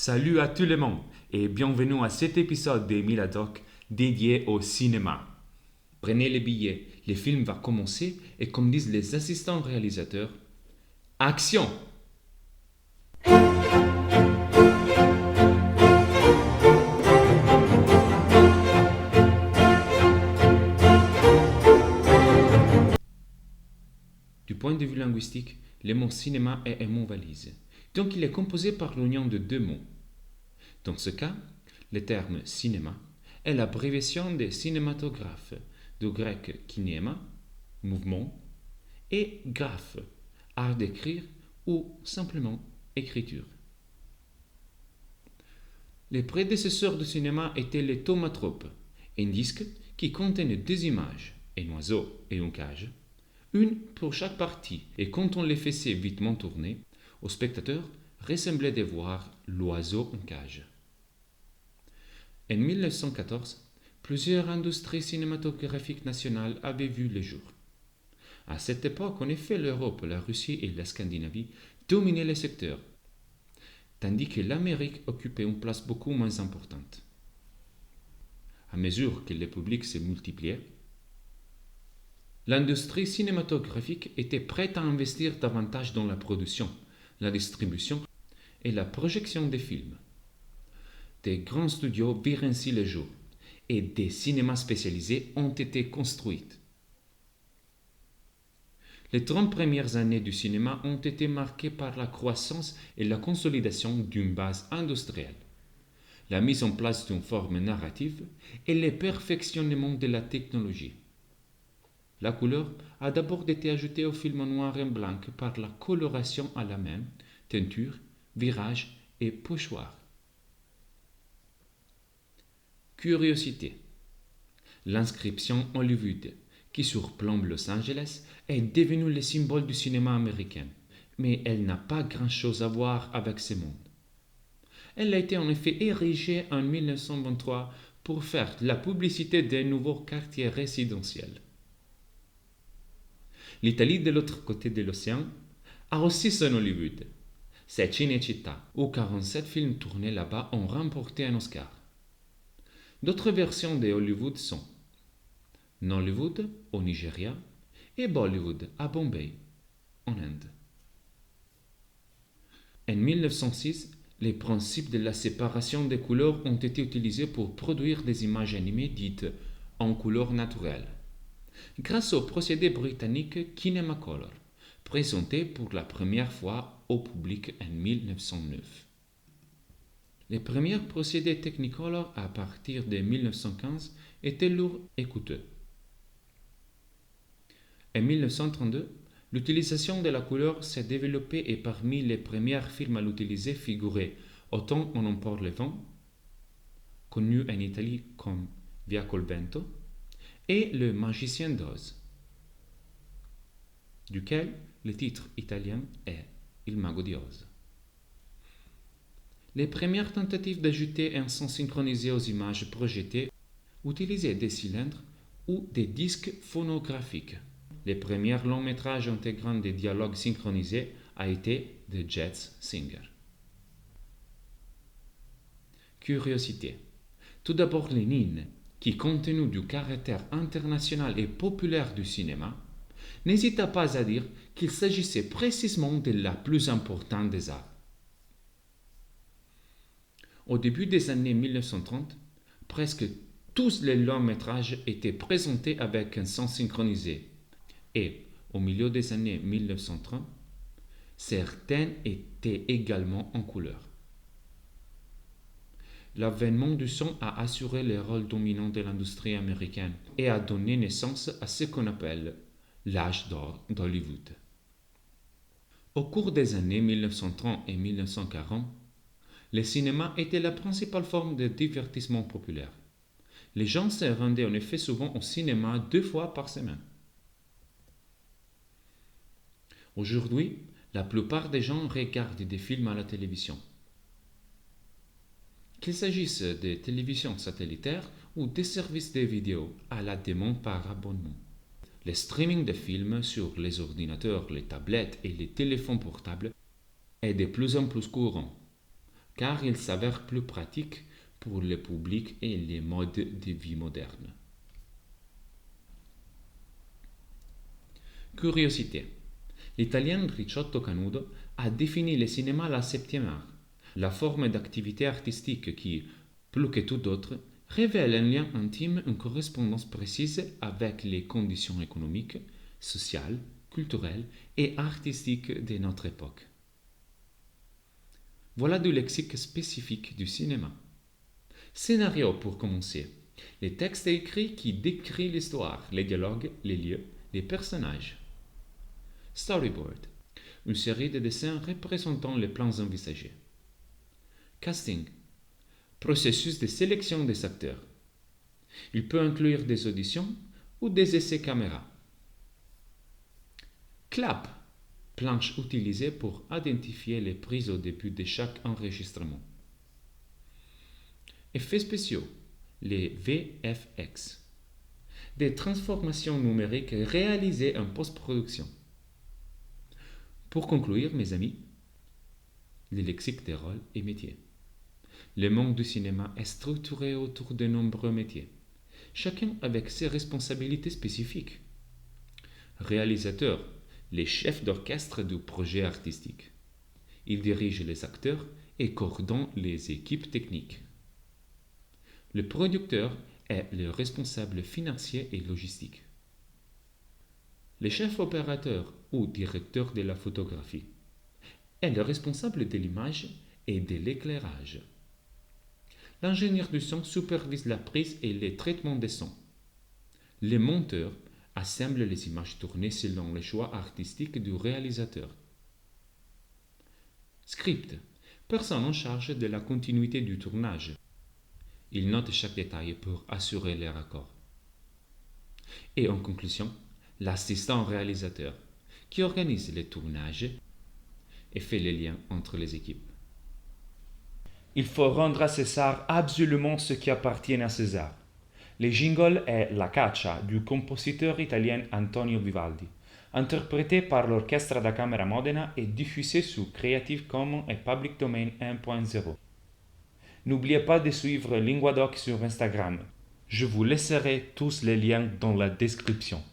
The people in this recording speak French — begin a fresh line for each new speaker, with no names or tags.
Salut à tout le monde et bienvenue à cet épisode de Miladoc dédié au cinéma. Prenez les billets, le film va commencer et comme disent les assistants réalisateurs, action! Du point de vue linguistique, le mot cinéma est un mot valise, donc il est composé par l'union de deux mots. Dans ce cas, le terme cinéma est l'abréviation de cinématographe, du grec kinéma, mouvement, et graphe, art d'écrire ou simplement écriture. Les prédécesseurs du cinéma étaient les thaumatropes, un disque qui contenait deux images, un oiseau et une cage, une pour chaque partie, et quand on les faisait vitement tourner, au spectateur ressemblait de voir l'oiseau en cage. En 1914, plusieurs industries cinématographiques nationales avaient vu le jour. À cette époque, en effet, l'Europe, la Russie et la Scandinavie dominaient le secteur, tandis que l'Amérique occupait une place beaucoup moins importante. À mesure que le public se multipliait, l'industrie cinématographique était prête à investir davantage dans la production, la distribution et la projection des films. Des grands studios virent ainsi le jour et des cinémas spécialisés ont été construits. Les 30 premières années du cinéma ont été marquées par la croissance et la consolidation d'une base industrielle, la mise en place d'une forme narrative et le perfectionnement de la technologie. La couleur a d'abord été ajoutée au film en noir et blanc par la coloration à la main, teinture, virage et pochoir. Curiosité. L'inscription Hollywood, qui surplombe Los Angeles, est devenue le symbole du cinéma américain, mais elle n'a pas grand-chose à voir avec ce monde. Elle a été en effet érigée en 1923 pour faire la publicité d'un nouveau quartier résidentiel. L'Italie, de l'autre côté de l'océan, a aussi son Hollywood. C'est Cinecittà, où 47 films tournés là-bas ont remporté un Oscar. D'autres versions de Hollywood sont Nollywood au Nigeria et Bollywood à Bombay, en Inde. En 1906, les principes de la séparation des couleurs ont été utilisés pour produire des images animées dites en couleur naturelle, grâce au procédé britannique Kinemacolor, présenté pour la première fois au public en 1909. Les premiers procédés Technicolor à partir de 1915 étaient lourds et coûteux. En 1932, l'utilisation de la couleur s'est développée et parmi les premiers films à l'utiliser figuraient Autant on emporte le vent, connu en Italie comme Via col vento, et Le Magicien d'Oz, duquel le titre italien est Il Mago di Oz. Les premières tentatives d'ajouter un son synchronisé aux images projetées utilisaient des cylindres ou des disques phonographiques. Les premiers longs métrages intégrant des dialogues synchronisés a été The Jets Singer. Curiosité. Tout d'abord Lénine, qui compte tenu du caractère international et populaire du cinéma, n'hésita pas à dire qu'il s'agissait précisément de la plus importante des arts. Au début des années 1930, presque tous les longs métrages étaient présentés avec un son synchronisé et, au milieu des années 1930, certains étaient également en couleur. L'avènement du son a assuré le rôle dominant de l'industrie américaine et a donné naissance à ce qu'on appelle l'âge d'or d'Hollywood. Au cours des années 1930 et 1940, le cinéma était la principale forme de divertissement populaire. Les gens se rendaient en effet souvent au cinéma 2 fois par semaine. Aujourd'hui, la plupart des gens regardent des films à la télévision. Qu'il s'agisse de télévisions satellitaires ou des services de vidéo à la demande par abonnement. Le streaming de films sur les ordinateurs, les tablettes et les téléphones portables est de plus en plus courant, car il s'avère plus pratique pour le public et les modes de vie modernes. Curiosité. L'italien Ricciotto Canudo a défini le cinéma la septième art, la forme d'activité artistique qui, plus que tout autre, révèle un lien intime, une correspondance précise avec les conditions économiques, sociales, culturelles et artistiques de notre époque. Voilà du lexique spécifique du cinéma. Scénario pour commencer. Les textes écrits qui décrivent l'histoire, les dialogues, les lieux, les personnages. Storyboard. Une série de dessins représentant les plans envisagés. Casting. Processus de sélection des acteurs. Il peut inclure des auditions ou des essais caméra. Clap. Planche utilisée pour identifier les prises au début de chaque enregistrement. Effets spéciaux, les VFX. Des transformations numériques réalisées en post-production. Pour conclure, mes amis, le lexique des rôles et métiers. Le monde du cinéma est structuré autour de nombreux métiers, chacun avec ses responsabilités spécifiques. Réalisateur, les chefs d'orchestre du projet artistique. Il dirige les acteurs et coordonne les équipes techniques. Le producteur est le responsable financier et logistique. Le chef opérateur ou directeur de la photographie est le responsable de l'image et de l'éclairage. L'ingénieur du son supervise la prise et le traitement des sons. Le monteur assemble les images tournées selon les choix artistiques du réalisateur. Script. Personne en charge de la continuité du tournage. Il note chaque détail pour assurer les raccords. Et en conclusion, l'assistant réalisateur qui organise les tournages et fait les liens entre les équipes.
Il faut rendre à César absolument ce qui appartient à César. Le jingle est La Caccia du compositeur italien Antonio Vivaldi, interprété par l'Orchestra da Camera Modena et diffusé sous Creative Commons et Public Domain 1.0. N'oubliez pas de suivre Linguadoc sur Instagram. Je vous laisserai tous les liens dans la description.